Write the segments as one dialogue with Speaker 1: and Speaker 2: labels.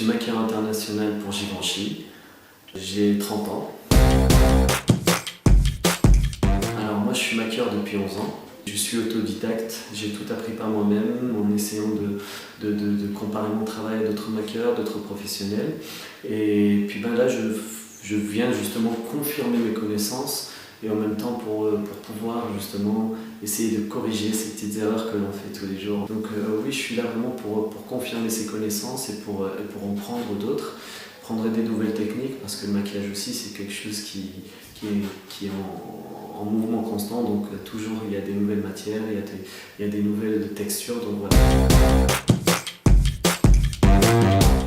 Speaker 1: suis maquilleur international pour Givenchy. J'ai 30 ans. Alors moi je suis maquilleur depuis 11 ans. Je suis autodidacte, j'ai tout appris par moi-même en essayant de comparer mon travail à d'autres maquilleurs, d'autres professionnels. Et puis là je viens justement confirmer mes connaissances et en même temps pour pouvoir justement essayer de corriger ces petites erreurs que l'on fait tous les jours. Donc oui, je suis là vraiment pour confirmer ces connaissances et pour en prendre d'autres, prendre des nouvelles techniques, parce que le maquillage aussi c'est quelque chose qui est en mouvement constant, donc toujours il y a des nouvelles matières, il y a des nouvelles textures, donc voilà.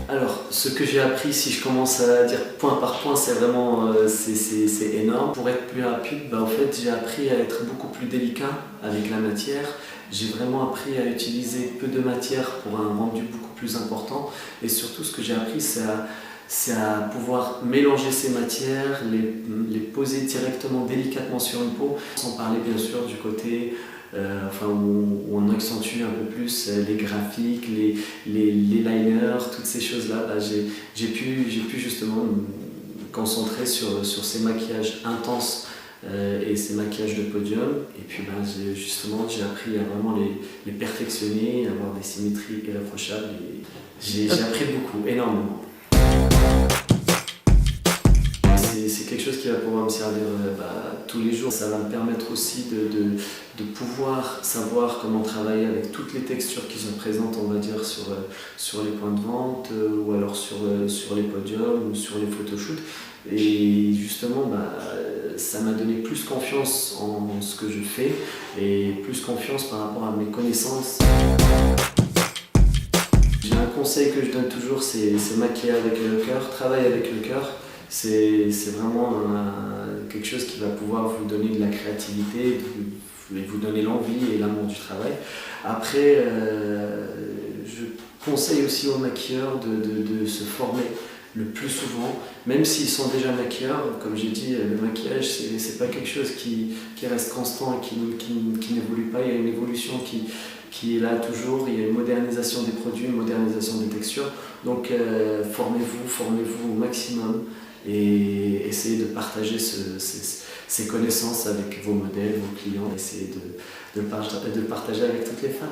Speaker 1: Alors, ce que j'ai appris, si je commence à dire point par point, c'est vraiment c'est énorme. Pour être plus rapide, en fait, j'ai appris à être beaucoup plus délicat avec la matière. J'ai vraiment appris à utiliser peu de matière pour un rendu beaucoup plus important. Et surtout, ce que j'ai appris, c'est à pouvoir mélanger ces matières, les poser directement, délicatement sur une peau, sans parler bien sûr du côté où on accentue un peu plus les graphiques, les liners, toutes ces choses-là. J'ai pu justement me concentrer sur ces maquillages intenses et ces maquillages de podium. Et puis j'ai appris à vraiment les perfectionner, avoir des symétries irréprochables. J'ai appris beaucoup, énormément. C'est quelque chose qui va pouvoir me servir tous les jours. Ça va me permettre aussi de pouvoir savoir comment travailler avec toutes les textures qui sont présentes, on va dire, sur les points de vente ou alors sur les podiums ou sur les photoshoots. Et justement, ça m'a donné plus confiance en ce que je fais et plus confiance par rapport à mes connaissances. J'ai un conseil que je donne toujours, c'est maquiller avec le cœur, travailler avec le cœur. C'est vraiment quelque chose qui va pouvoir vous donner de la créativité, vous donner l'envie et l'amour du travail. Après, je conseille aussi aux maquilleurs de se former le plus souvent, même s'ils sont déjà maquilleurs. Comme j'ai dit, le maquillage, c'est pas quelque chose qui reste constant et qui n'évolue pas. Il y a une évolution qui est là toujours, il y a une modernisation des produits, une modernisation des textures. Donc formez-vous au maximum et essayez de partager ces connaissances avec vos modèles, vos clients, essayez de partager avec toutes les femmes.